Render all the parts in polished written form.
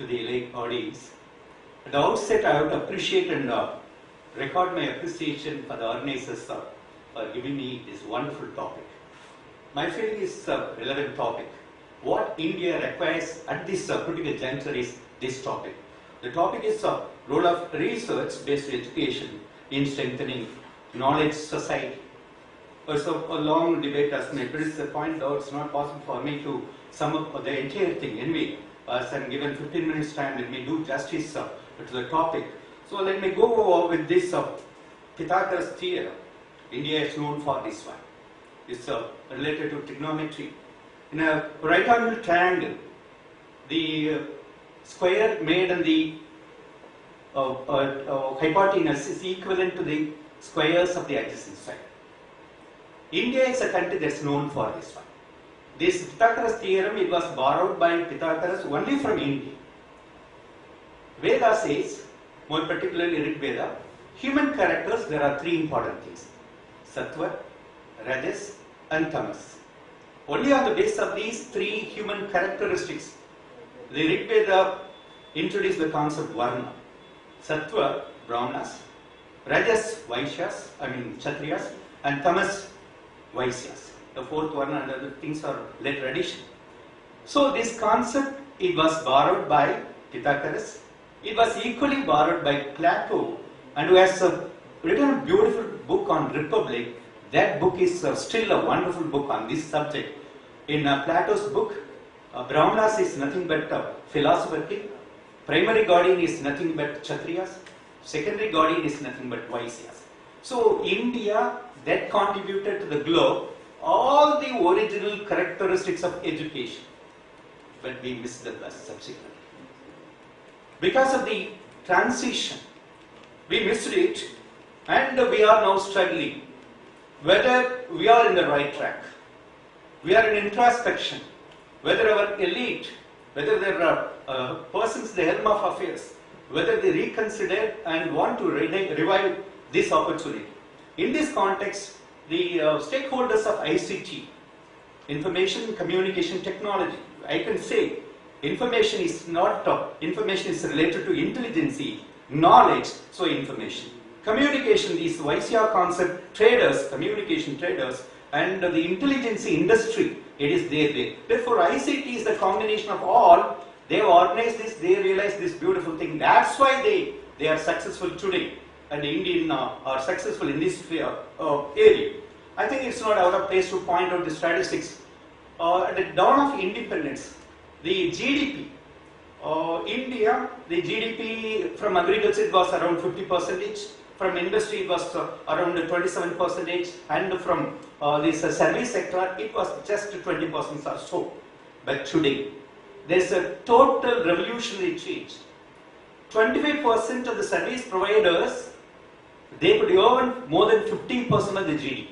to the elite audience. At the outset, I would appreciate and record my appreciation for the organizers for giving me this wonderful topic. My feeling is a relevant topic. What India requires at this particular juncture is this topic. The topic is the role of research-based education in strengthening knowledge society. It's a long debate, as my predecessor pointed out. It's not possible for me to sum up the entire thing. Anyway, as I'm given 15 minutes time, let me do justice to the topic. So let me go with this Pythagoras theorem. India is known for this one. It's related to trigonometry. In a right angle triangle, the square made in the hypotenuse is equivalent to the squares of the adjacent side. India is a country that's known for this one. This Pythagoras theorem, it was borrowed by Pythagoras only from India. Veda says, more particularly Rig Veda, human characters, there are three important things: Sattva, Rajas and Tamas. Only on the basis of these three human characteristics, the Rig Veda introduced the concept Varna. Sattva, Brahmanas; Rajas, Vaishyas, Kshatriyas; and Tamas, Vaisyas. The fourth Varna and other things are later addition. So this concept, it was borrowed by Pythagoras. It was equally borrowed by Plato, and who has written a beautiful book on Republic. That book is still a wonderful book on this subject. In Plato's book, Brahmanas is nothing but philosopher king. Primary guardian is nothing but Kshatriyas. Secondary guardian is nothing but Vaisyas. So India, that contributed to the globe all the original characteristics of education. But we missed the bus subsequently. Because of the transition, we missed it, and we are now struggling whether we are in the right track. We are in introspection, whether our elite, whether there are persons at the helm of affairs, whether they reconsider and want to revive this opportunity. In this context, the stakeholders of ICT, information communication technology, I can say information is not information is related to intelligence, knowledge, so information. Communication, these Vaisya concept, traders, communication traders, and the intelligence industry, it is there. Therefore, ICT is the combination of all. They have organized this, they realized this beautiful thing. That's why they are successful today, and the Indian are successful in this area. I think it's not out of place to point out the statistics. At the dawn of independence, the GDP, India, the GDP from agriculture it was around 50%, from industry it was around 27%, and from this service sector it was just 20% or so. But today, there's a total revolutionary change. 25% of the service providers, they could earn more than 15% of the GDP.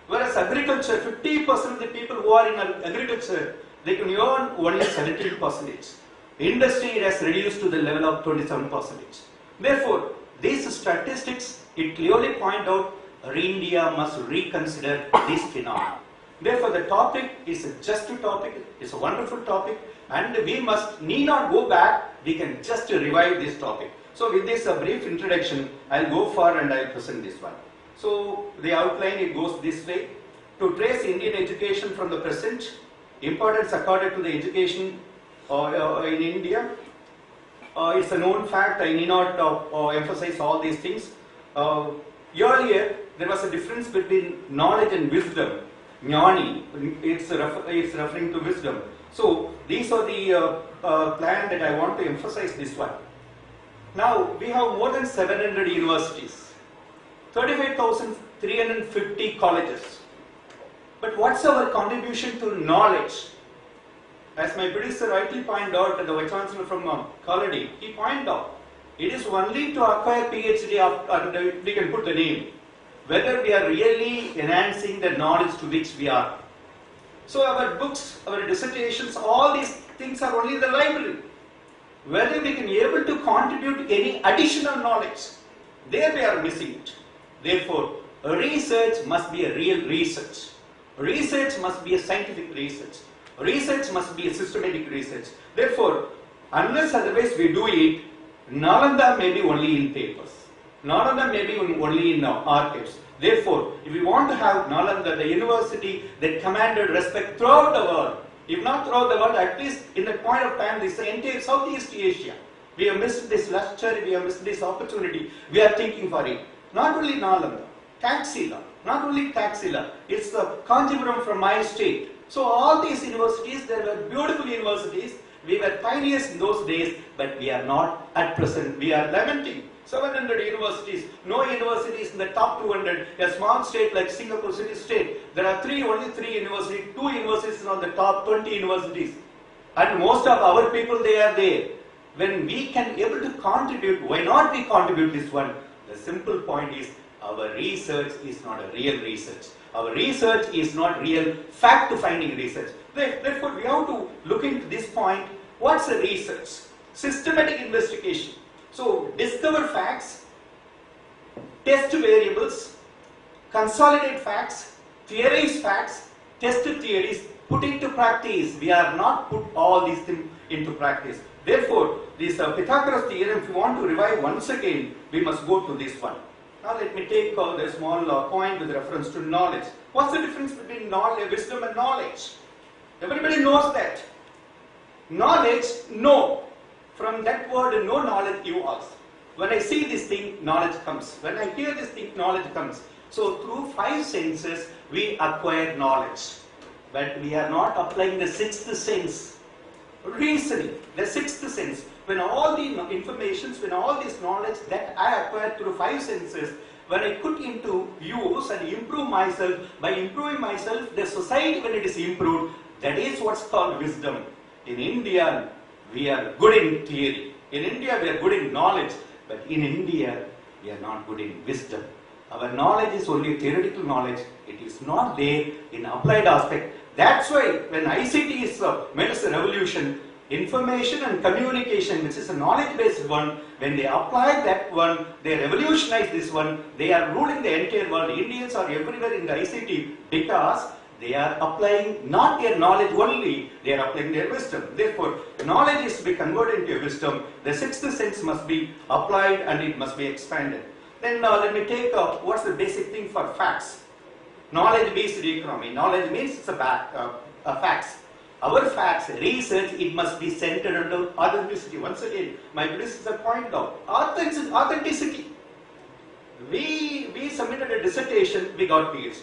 Whereas agriculture, 50% of the people who are in agriculture, they can earn only 17%. Industry it has reduced to the level of 27%. Therefore, these statistics, it clearly point out India must reconsider this phenomenon. Therefore, the topic is a just topic, it's a wonderful topic, and we need not go back, we can just revive this topic. So with this brief introduction, I'll go for and I'll present this one. So the outline, it goes this way: to trace Indian education from the present, importance accorded to the education in India. It's a known fact, I need not emphasize all these things. Earlier, there was a difference between knowledge and wisdom. Jnani, it's referring to wisdom. So these are the plan that I want to emphasize this one. Now, we have more than 700 universities, 35,350 colleges. But what's our contribution to knowledge? As my predecessor rightly pointed out, the Chancellor from College, he pointed out, it is only to acquire PhD, we can put the name, whether we are really enhancing the knowledge to which we are. So our books, our dissertations, all these things are only in the library. Whether we can be able to contribute any additional knowledge, there we are missing it. Therefore, research must be a real research. Research must be a scientific research. Research must be a systematic research. Therefore, Unless otherwise we do it, Nalanda may be only in papers. Nalanda may be only in archives. Therefore, if we want to have Nalanda, the university that commanded respect throughout the world, if not throughout the world, at least in that point of time, this entire Southeast Asia, we have missed this luxury, we have missed this opportunity, we are thinking for it. Not only Nalanda, Taxila, not only Taxila, it's the Kanchipuram from my state. So all these universities, they were beautiful universities. We were pioneers in those days, but we are not at present. We are lamenting. 700 universities, no universities in the top 200. A small state like Singapore City State, there are only three universities, 2 universities on the top 20 universities. And most of our people, they are there. When we can able to contribute, why not we contribute this one? The simple point is, our research is not a real research. Our research is not real fact-finding research. Therefore, we have to look into this point. What's the research? Systematic investigation. So, discover facts, test variables, consolidate facts, theorize facts, test theories, put into practice. We are not put all these things into practice. Therefore, this Pythagoras theorem, if you want to revive once again, we must go to this one. Now let me take the small point with reference to knowledge. What's the difference between knowledge, wisdom and knowledge? Everybody knows that. Knowledge, know. From that word, no knowledge, you ask. When I see this thing, knowledge comes. When I hear this thing, knowledge comes. So through 5 senses, we acquire knowledge. But we are not applying the 6th sense. Reasoning, the 6th sense. When all the informations, when all this knowledge that I acquired through 5 senses, when I put into use and improve myself, by improving myself, the society when it is improved, that is what's called wisdom. In India, we are good in theory. In India, we are good in knowledge. But in India, we are not good in wisdom. Our knowledge is only theoretical knowledge. It is not there in applied aspect. That's why when ICT is made as a revolution, information and communication, which is a knowledge-based one, when they apply that one, they revolutionize this one, they are ruling the entire world. Indians are everywhere in the ICT because they are applying not their knowledge only, they are applying their wisdom. Therefore, knowledge is to be converted into wisdom. The 6th sense must be applied and it must be expanded. Then let me take what's the basic thing for facts. Knowledge-based economy. Knowledge means it's facts. Our facts, research, it must be centered on authenticity. Once again, my predecessor pointed out, authenticity. We submitted a dissertation, we got PhD.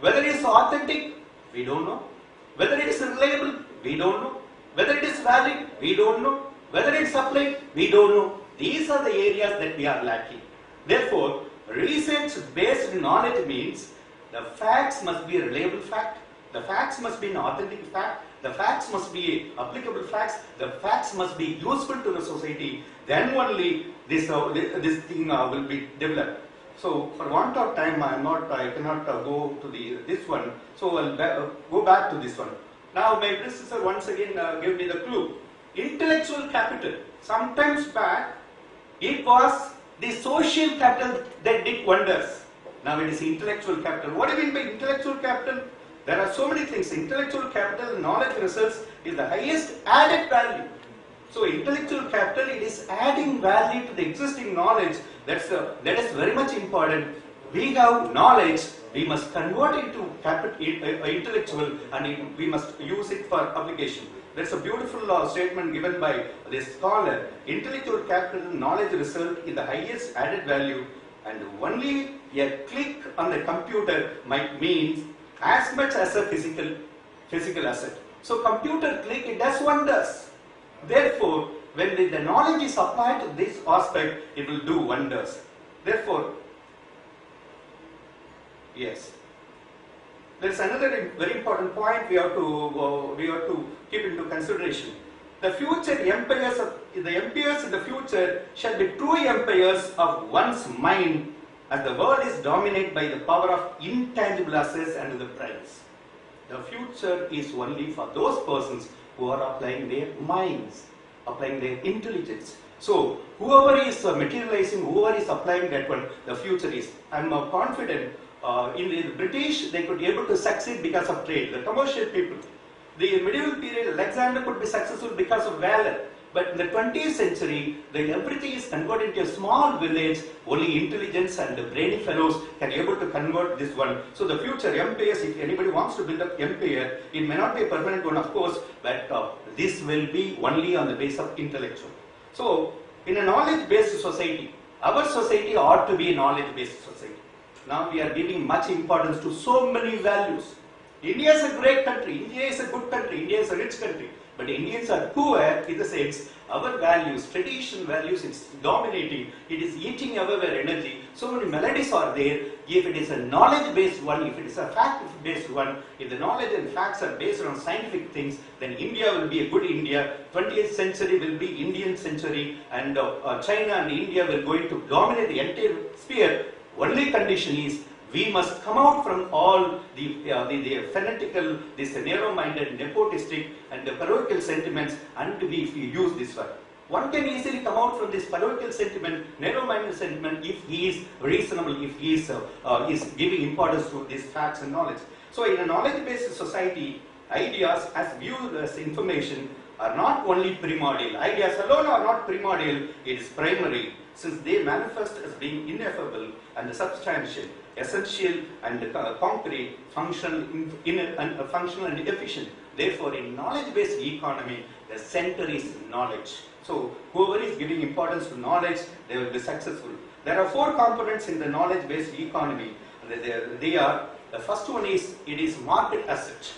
Whether it is authentic, we don't know. Whether it is reliable, we don't know. Whether it is valid, we don't know. Whether it is applied, we don't know. These are the areas that we are lacking. Therefore, research-based knowledge means the facts must be a reliable fact. The facts must be an authentic fact. The facts must be applicable facts. The facts must be useful to the society. Then only this thing will be developed. So, for want of time, I cannot go to this one. So, I'll go back to this one. Now, my predecessor once again gave me the clue. Intellectual capital. Sometimes back, it was the social capital that did wonders. Now, it is intellectual capital. What do you mean by intellectual capital? There are so many things. Intellectual capital, knowledge results is the highest added value. So intellectual capital, it is adding value to the existing knowledge. That is very much important. We have knowledge, we must convert it to intellectual and we must use it for application. That's a beautiful statement given by this scholar. Intellectual capital, knowledge result is the highest added value, and only a click on the computer might mean as much as a physical asset. So computer click, it does wonders. Therefore, when the knowledge is applied to this aspect, it will do wonders. Therefore, yes. There is another very important point we have to keep into consideration. The future empires in the future shall be true empires of one's mind, as the world is dominated by the power of intangible assets and the price. The future is only for those persons who are applying their minds, applying their intelligence. So, whoever is materializing, whoever is applying that one, the future is. I am confident in the British, they could be able to succeed because of trade. The commercial people. The medieval period, Alexander could be successful because of valor. But in the 20th century, everything is converted into a small village. Only intelligence and the brainy fellows can able to convert this one. So the future empires, if anybody wants to build up empire, it may not be a permanent one, of course, but this will be only on the basis of intellectual. So in a knowledge-based society, our society ought to be a knowledge-based society. Now we are giving much importance to so many values. India is a great country, India is a good country, India is a rich country. But Indians are poor in the sense our values, traditional values, it's dominating, it is eating away our energy. So many melodies are there. If it is a knowledge-based one, if it is a fact-based one, if the knowledge and facts are based on scientific things, then India will be a good India. 20th century will be Indian century, and China and India will going to dominate the entire sphere. Only condition is we must come out from all the fanatical, this narrow-minded, nepotistic and the parochial sentiments, and we use this one. One can easily come out from this parochial sentiment, narrow-minded sentiment, if he is reasonable, if he is giving importance to these facts and knowledge. So in a knowledge-based society, ideas as viewed as information are not only primordial. Ideas alone are not primordial, it is primary, since they manifest as being ineffable and substantial, essential and concrete, functional and efficient. Therefore, in knowledge-based economy, the center is knowledge. So, whoever is giving importance to knowledge, they will be successful. There are 4 components in the knowledge-based economy. They are, the first one is, it is market asset.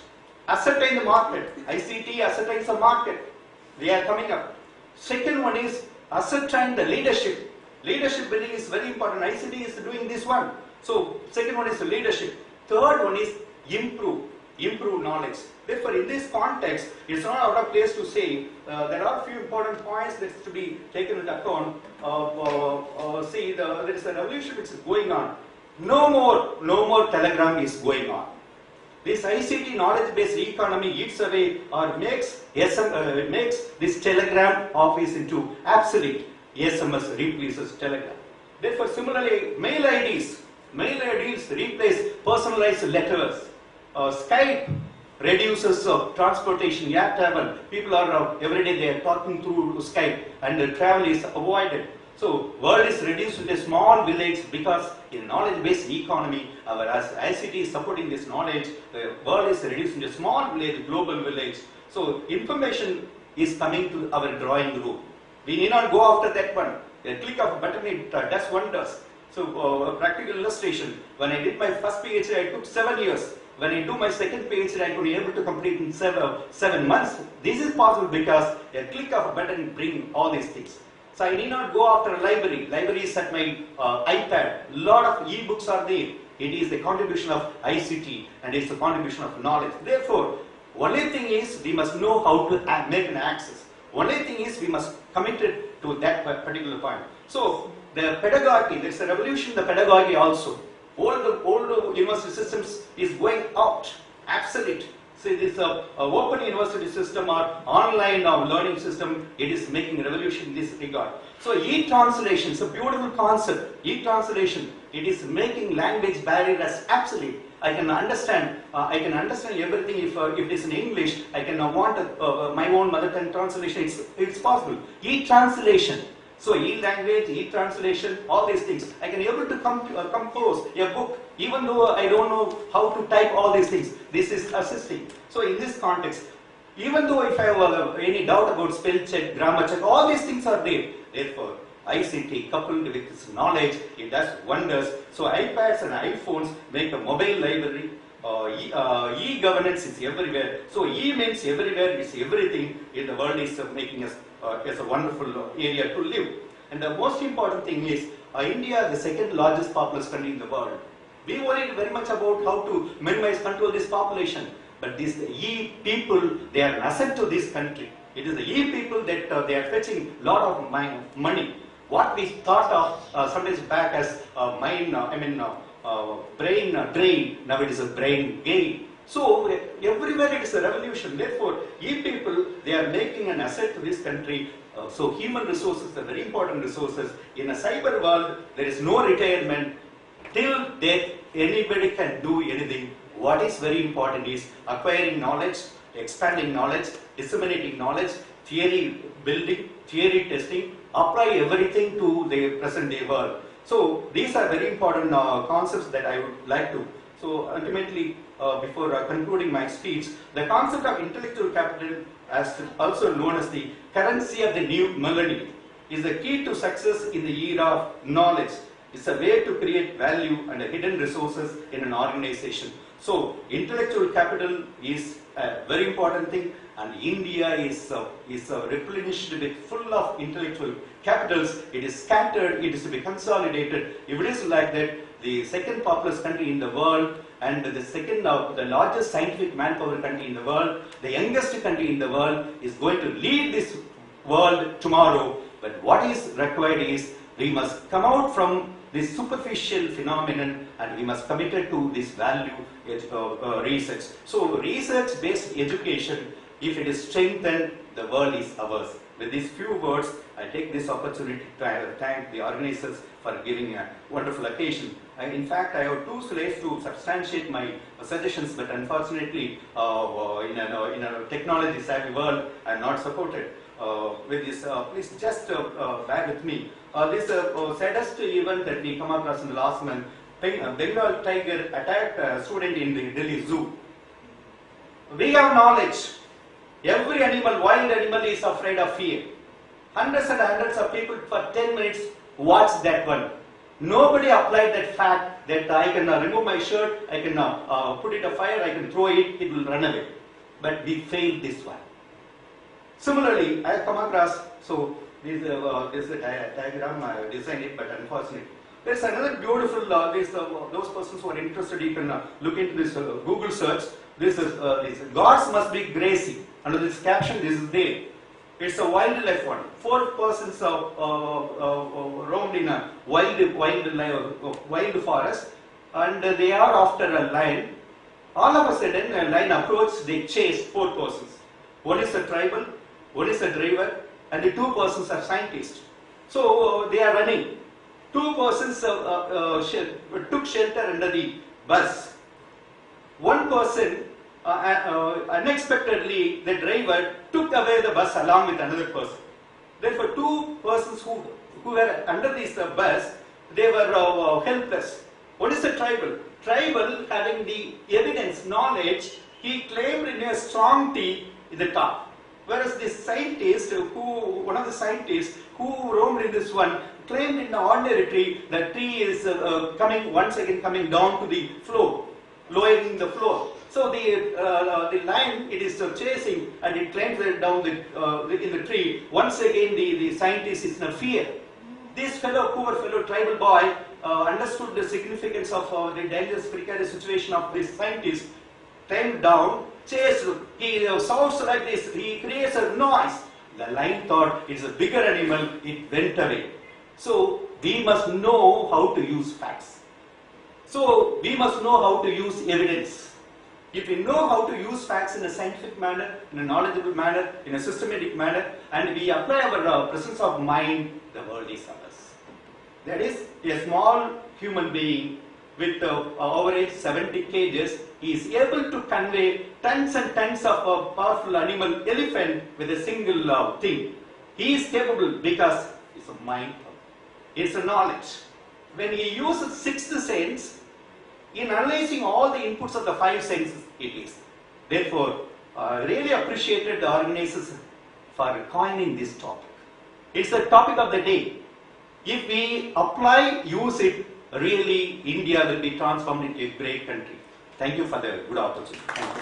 Ascertain the market. ICT ascertains the market. They are coming up. Second one is, ascertain the leadership. Leadership building is very important. ICT is doing this one. So, second one is the leadership. Third one is improve knowledge. Therefore, in this context, it's not out of place to say there are a few important points that to be taken into account. See, there is a revolution which is going on. No more telegram is going on. This ICT knowledge-based economy eats away or makes this telegram office into obsolete. SMS replaces telegram. Therefore, similarly, mail IDs replace personalized letters. Skype reduces transportation, air travel. People are every day they are talking through Skype, and travel is avoided. So, world is reduced to a small village because in knowledge-based economy, as ICT is supporting this knowledge, the world is reduced to a small village, global village. So, information is coming to our drawing room. We need not go after that one. A click of a button, it does wonders. So, a practical illustration. When I did my first PhD, I took 7 years. When I do my second PhD, I could be able to complete in 7 months. This is possible because a click of a button brings all these things. So I need not go after a library. Library is at my iPad. Lot of e-books are there. It is the contribution of ICT and it's the contribution of knowledge. Therefore, only thing is we must know how to make an access. Only thing is we must commit it to that particular point. So the pedagogy, there is a revolution in the pedagogy also. Old university systems is going out, obsolete. See, this open university system or online learning system, it is making a revolution in this regard. So e-translation is a beautiful concept. E-translation, it is making language barrier as absolute. I can understand everything if it is in English. I can want my own mother tongue translation. It's possible. E-translation. So e-language, e-translation, all these things. I can be able to compose a book, even though I don't know how to type all these things. This is assisting. So in this context, even though if I have any doubt about spell check, grammar check, all these things are there. Therefore, ICT coupled with this knowledge, it does wonders. So iPads and iPhones make a mobile library. E-governance is everywhere. So E means everywhere, it's everything in the world is making us as a wonderful area to live. And the most important thing is India is the second largest populous country in the world. We worried very much about how to minimize, control this population. But these E people, they are an asset to this country. It is the E people that they are fetching a lot of money. What we thought of sometimes back as brain drain, now it is a brain gain. So everywhere it is a revolution. Therefore, E people, they are making an asset to this country. So human resources are very important resources. In a cyber world, there is no retirement. Till death, anybody can do anything. What is very important is acquiring knowledge, expanding knowledge, disseminating knowledge, theory building, theory testing, apply everything to the present day world. So these are very important concepts that I would like to. So ultimately, before concluding my speech, the concept of intellectual capital, as also known as the currency of the new millennium, is the key to success in the era of knowledge. It's a way to create value and hidden resources in an organization. So intellectual capital is a very important thing, and India is replenished with full of intellectual capitals. It is scattered, it is to be consolidated. If it is like that, the second populous country in the world and the second the largest scientific manpower country in the world, the youngest country in the world, is going to lead this world tomorrow. But what is required is we must come out from this superficial phenomenon and we must commit to this value research. So research based education, if it is strengthened, the world is ours. With these few words, I take this opportunity to thank the organizers for giving a wonderful occasion. In fact, I have 2 slides to substantiate my suggestions, but unfortunately, in a technology savvy world, I am not supported with this. Please just bear with me. This saddest event that we come across in the last month, Bengal tiger attacked a student in the Delhi zoo. We have knowledge. Every animal, wild animal, is afraid of fear. Hundreds and hundreds of people for 10 minutes watch that one. Nobody applied that fact that I can remove my shirt, I can put it a fire, I can throw it, it will run away. But we failed this one. Similarly, I have come across, so this is a diagram, I have designed it, but unfortunately. There is another beautiful, those persons who are interested, you can look into this Google search. This is gods must be grazing. Under this caption, this is there. It's a wildlife one. 4 persons roamed in a wild forest, and they are after a lion. All of a sudden, a lion approached. They chased 4 persons. One is a tribal, one is a driver, and the 2 persons are scientists. So they are running. 2 persons took shelter under the bus. One person, unexpectedly, the driver took away the bus along with another person. Therefore, 2 persons who were under this bus, they were helpless. What is the tribal? Tribal, having the evidence, knowledge, he claimed in a strong tea in the top. Whereas the scientist, one of the scientists who roamed in this one, claimed in the ordinary tree, the tree is once again coming down to the floor, lowering the floor. So the lion, it is chasing and it climbs down in the tree. Once again, the scientist is in fear. This poor fellow tribal boy understood the significance of the dangerous, precarious situation of this scientist, climbed down, chased, he sounds like this, he creates a noise. The lion thought it's a bigger animal, it went away. So we must know how to use facts. So we must know how to use evidence. If we know how to use facts in a scientific manner, in a knowledgeable manner, in a systematic manner, and we apply our presence of mind, the world is ours. That is, a small human being with average 70 kgs, he is able to convey tons and tons of a powerful animal, elephant, with a single thing. He is capable because it's a mind, it's a knowledge. When he uses 6th sense, in analyzing all the inputs of the 5 senses, it is. Therefore, I really appreciated the organizers for coining this topic. It's the topic of the day. If we apply, use it, really India will be transformed into a great country. Thank you for the good opportunity. Thank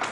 you.